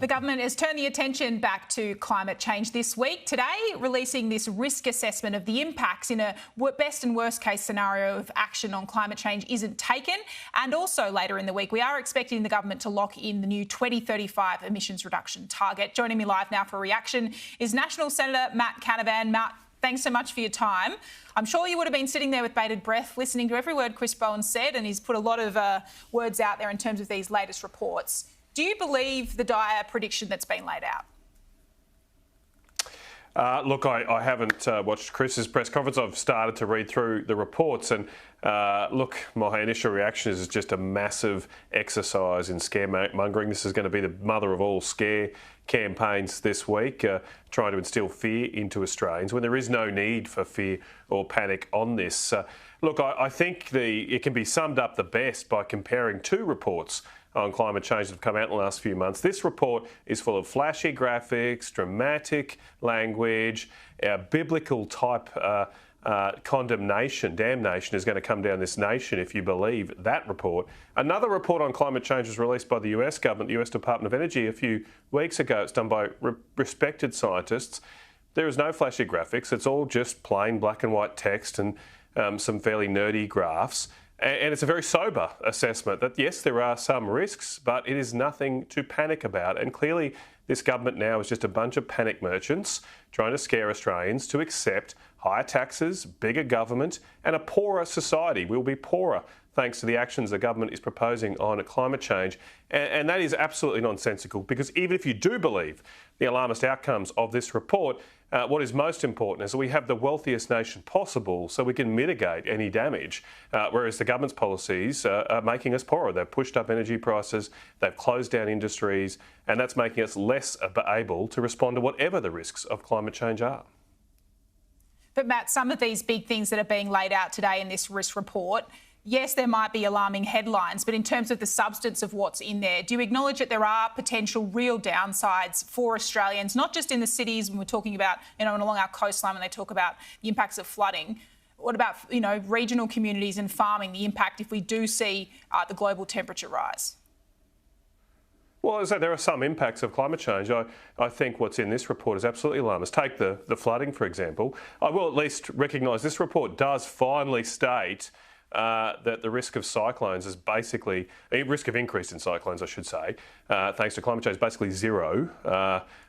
The government has turned the attention back to climate change this week. Today, releasing this risk assessment of the impacts in a best and worst case scenario if action on climate change isn't taken. And also later in the week, we are expecting the government to lock in the new 2035 emissions reduction target. Joining me live now for a reaction is National Senator Matt Canavan. Matt, thanks so much for your time. I'm sure you would have been sitting there with bated breath listening to every word Chris Bowen said, and he's put a lot of words out there in terms of these latest reports. Do you believe the dire prediction that's been laid out? Look, I haven't watched Chris's press conference. I've started to read through the reports and look, my initial reaction is it's just a massive exercise in scaremongering. This is going to be the mother of all scare campaigns this week, trying to instill fear into Australians when there is no need for fear or panic on this. Look, I think it can be summed up the best by comparing two reports on climate change that have come out in the last few months. This report is full of flashy graphics, dramatic language, biblical type condemnation, damnation is going to come down this nation if you believe that report. Another report on climate change was released by the US government, the US Department of Energy, a few weeks ago. It's done by respected scientists. There is no flashy graphics. It's all just plain black and white text and some fairly nerdy graphs. And it's a very sober assessment that, yes, there are some risks, but it is nothing to panic about. And clearly, this government now is just a bunch of panic merchants trying to scare Australians to accept higher taxes, bigger government, and a poorer society. We'll be poorer thanks to the actions the government is proposing on climate change. And that is absolutely nonsensical, because even if you do believe the alarmist outcomes of this report, what is most important is that we have the wealthiest nation possible so we can mitigate any damage, whereas the government's policies are making us poorer. They've pushed up energy prices, they've closed down industries, and that's making us less able to respond to whatever the risks of climate change are. But Matt, some of these big things that are being laid out today in this risk report, yes, there might be alarming headlines, but in terms of the substance of what's in there, do you acknowledge that there are potential real downsides for Australians, not just in the cities when we're talking about, and along our coastline when they talk about the impacts of flooding? What about, regional communities and farming, the impact if we do see the global temperature rise? Well, as I say, there are some impacts of climate change. I think what's in this report is absolutely alarmist. Take the flooding, for example. I will at least recognise this report does finally state that the risk of cyclones is basically, risk of increase in cyclones, I should say, thanks to climate change, is basically zero.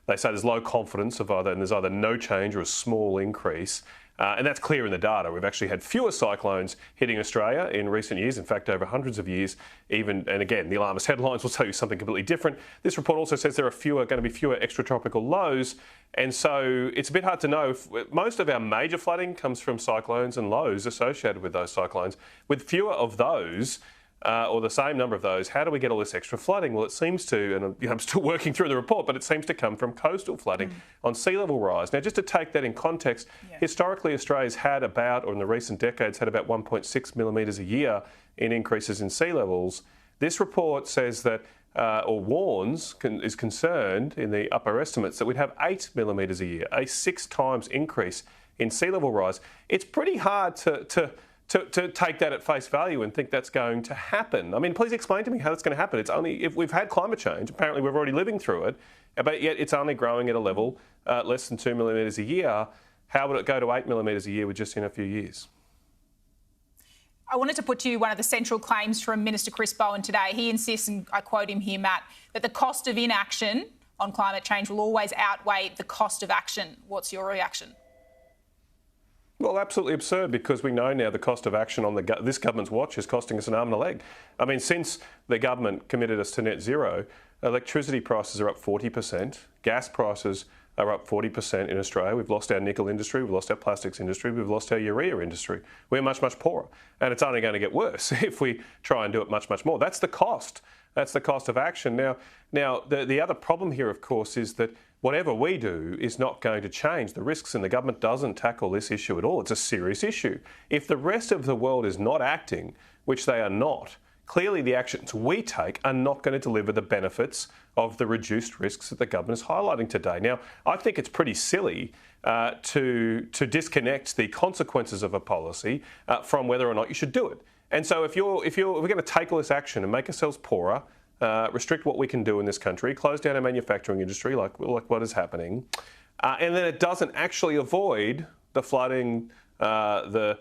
They say there's low confidence of either, and there's either no change or a small increase. And that's clear in the data. We've actually had fewer cyclones hitting Australia in recent years, in fact, over hundreds of years. And again, the alarmist headlines will tell you something completely different. This report also says there are going to be fewer extratropical lows. And so it's a bit hard to know. Most of our major flooding comes from cyclones and lows associated with those cyclones. With fewer of those, or the same number of those, how do we get all this extra flooding? Well, it seems to, and I'm still working through the report, but it seems to come from coastal flooding on sea level rise. Now, just to take that in context, historically Australia's had about, or in the recent decades, had about 1.6 millimetres a year in increases in sea levels. This report says that, or warns, is concerned in the upper estimates that we'd have 8 millimetres a year, a 6 times increase in sea level rise. It's pretty hard to take that at face value and think that's going to happen. I mean, please explain to me how that's going to happen. It's only if we've had climate change, apparently we're already living through it, but yet it's only growing at a level less than 2 millimetres a year. How would it go to 8 millimetres a year with just in a few years? I wanted to put to you one of the central claims from Minister Chris Bowen today. He insists, and I quote him here, Matt, that the cost of inaction on climate change will always outweigh the cost of action. What's your reaction? Well, absolutely absurd, because we know now the cost of action on this government's watch is costing us an arm and a leg. I mean, since the government committed us to net zero, electricity prices are up 40%, gas prices are up 40% in Australia. We've lost our nickel industry, we've lost our plastics industry, we've lost our urea industry. We're much, much poorer. And it's only going to get worse if we try and do it much, much more. That's the cost. That's the cost of action. Now the other problem here, of course, is that whatever we do is not going to change the risks, and the government doesn't tackle this issue at all. It's a serious issue. If the rest of the world is not acting, which they are not, clearly the actions we take are not going to deliver the benefits of the reduced risks that the government is highlighting today. Now, I think it's pretty silly to disconnect the consequences of a policy from whether or not you should do it. And so if we're going to take all this action and make ourselves poorer, restrict what we can do in this country, close down our manufacturing industry, like what is happening, and then it doesn't actually avoid the flooding, I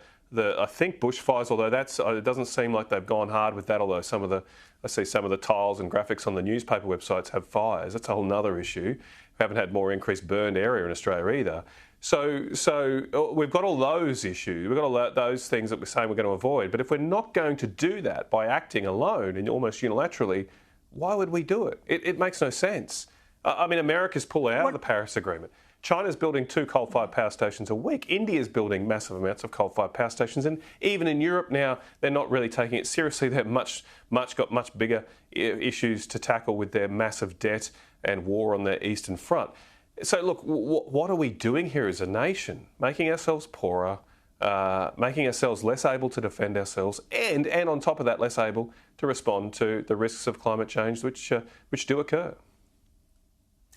think bushfires, although it doesn't seem like they've gone hard with that, although I see some of the tiles and graphics on the newspaper websites have fires. That's a whole nother issue. We haven't had more increased burned area in Australia either. So we've got all those issues. We've got all those things that we're saying we're going to avoid. But if we're not going to do that by acting alone and almost unilaterally, why would we do it? It makes no sense. I mean, America's pulling out of the Paris Agreement. China's building 2 coal-fired power stations a week. India's building massive amounts of coal-fired power stations. And even in Europe now, they're not really taking it seriously. They've got much bigger issues to tackle with their massive debt and war on their eastern front. So look, what are we doing here as a nation? Making ourselves poorer, making ourselves less able to defend ourselves, and on top of that, less able to respond to the risks of climate change which do occur.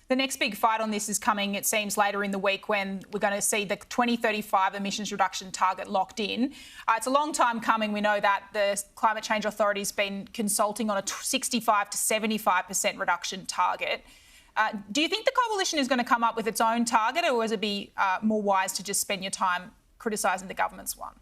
The next big fight on this is coming, it seems, later in the week when we're going to see the 2035 emissions reduction target locked in. It's a long time coming. We know that the Climate Change Authority's been consulting on a 65 to 75% reduction target. Do you think the coalition is going to come up with its own target, or would it be more wise to just spend your time criticising the government's one?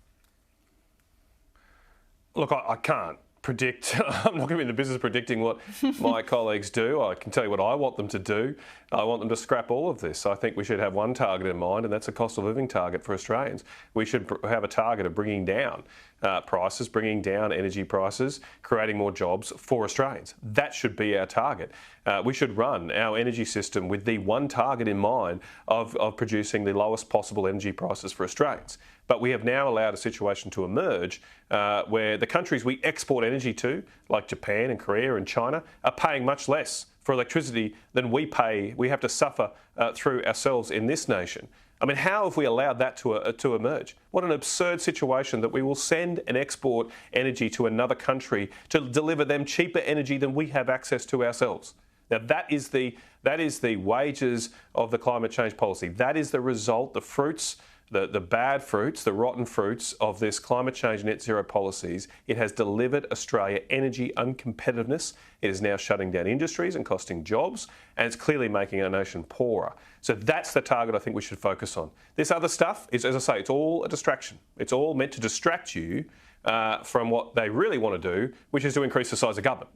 Look, I can't predict. I'm not going to be in the business of predicting what my colleagues do. I can tell you what I want them to do. I want them to scrap all of this. I think we should have one target in mind, and that's a cost of living target for Australians. We should have a target of bringing down prices, bringing down energy prices, creating more jobs for Australians. That should be our target. We should run our energy system with the one target in mind of producing the lowest possible energy prices for Australians. But we have now allowed a situation to emerge where the countries we export energy to, like Japan and Korea and China, are paying much less for electricity than we have to suffer through ourselves in this nation. I mean, how have we allowed that to emerge? What an absurd situation that we will send and export energy to another country to deliver them cheaper energy than we have access to ourselves. Now, that is the wages of the climate change policy. That is the result, the fruits, the bad fruits, the rotten fruits of this climate change net zero policies. It has delivered Australia energy uncompetitiveness. It is now shutting down industries and costing jobs, and it's clearly making our nation poorer. So that's the target I think we should focus on. This other stuff is, as I say, it's all a distraction. It's all meant to distract you from what they really want to do, which is to increase the size of government.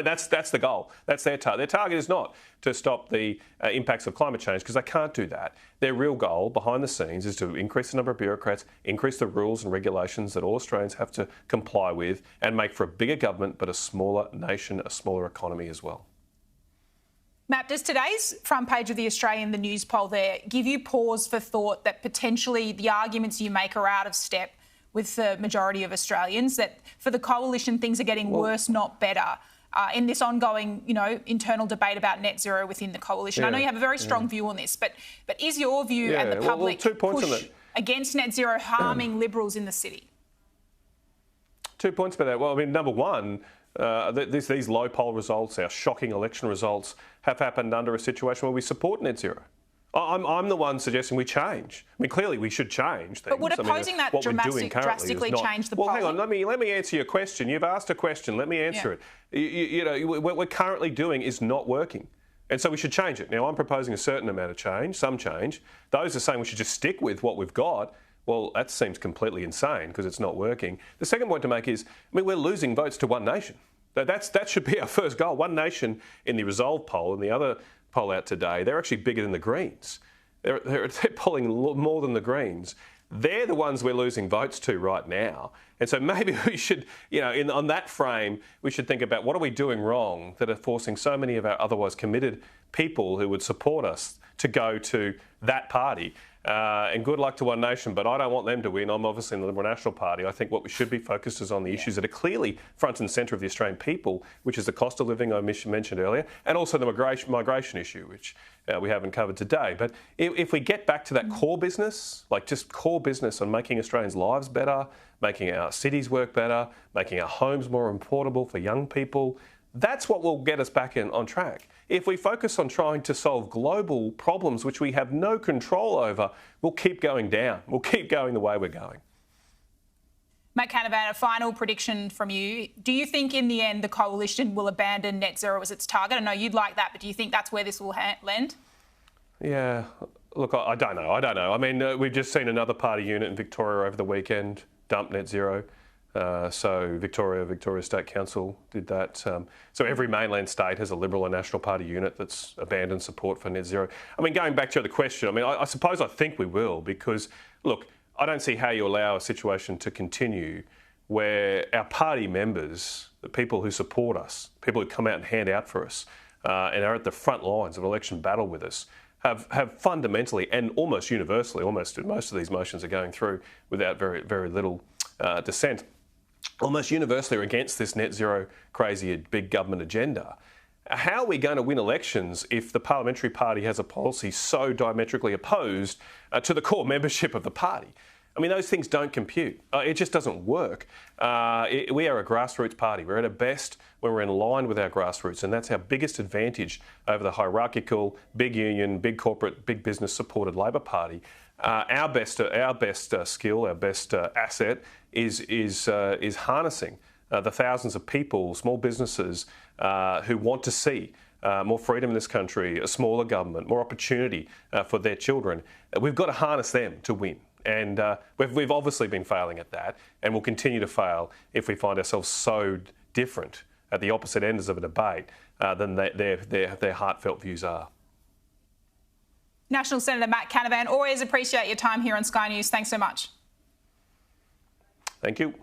That's the goal. That's their target. Their target is not to stop the impacts of climate change, because they can't do that. Their real goal behind the scenes is to increase the number of bureaucrats, increase the rules and regulations that all Australians have to comply with, and make for a bigger government but a smaller nation, a smaller economy as well. Matt, does today's front page of the Australian, the news poll there, give you pause for thought that potentially the arguments you make are out of step with the majority of Australians, that for the coalition things are getting worse, not better, in this ongoing, internal debate about net zero within the coalition? Yeah, I know you have a very strong view on this, but is your view and the public push against net zero harming Liberals in the city? 2 points about that. Well, I mean, number one, these low poll results, our shocking election results, have happened under a situation where we support net zero. I'm the one suggesting we change. I mean, clearly we should change things. But would opposing that drastically change the polling? Well, hang on. Let me answer your question. You've asked a question. Let me answer it. What we're currently doing is not working, and so we should change it. Now, I'm proposing a certain amount of change, some change. Those are saying we should just stick with what we've got. Well, that seems completely insane because it's not working. The second point to make is, we're losing votes to One Nation. That should be our first goal. One Nation in the Resolve poll and the other poll out today, they're actually bigger than the Greens. They're polling more than the Greens. They're the ones we're losing votes to right now. And so maybe we should, on that frame, we should think about what are we doing wrong that are forcing so many of our otherwise committed people who would support us to go to that party. And good luck to One Nation, but I don't want them to win. I'm obviously in the Liberal National Party. I think what we should be focused is on the issues that are clearly front and centre of the Australian people, which is the cost of living I mentioned earlier, and also the migration issue, which we haven't covered today. But if we get back to that core business, like just core business on making Australians' lives better, making our cities work better, making our homes more affordable for young people, that's what will get us back on track. If we focus on trying to solve global problems which we have no control over, we'll keep going down. We'll keep going the way we're going. Matt Canavan, a final prediction from you. Do you think in the end the coalition will abandon net zero as its target? I know you'd like that, but do you think that's where this will land? Yeah, look, I don't know. I mean, we've just seen another party unit in Victoria over the weekend dump net zero. So Victoria State Council did that. So every mainland state has a Liberal and National Party unit that's abandoned support for net zero. I mean, going back to the question, I mean, I suppose I think we will because, look, I don't see how you allow a situation to continue where our party members, the people who support us, people who come out and hand out for us and are at the front lines of election battle with us, have fundamentally and almost universally, almost most of these motions are going through without very little dissent, almost universally are against this net zero crazy big government agenda. How are we going to win elections if the parliamentary party has a policy so diametrically opposed to the core membership of the party? I mean, those things don't compute. It just doesn't work. We are a grassroots party. We're at our best when we're in line with our grassroots, and that's our biggest advantage over the hierarchical, big union, big corporate, big business supported Labor Party. Our best skill, our best asset is harnessing the thousands of people, small businesses who want to see more freedom in this country, a smaller government, more opportunity for their children. We've got to harness them to win. And we've obviously been failing at that and will continue to fail if we find ourselves so different at the opposite ends of a debate than their heartfelt views are. National Senator Matt Canavan, always appreciate your time here on Sky News. Thanks so much. Thank you.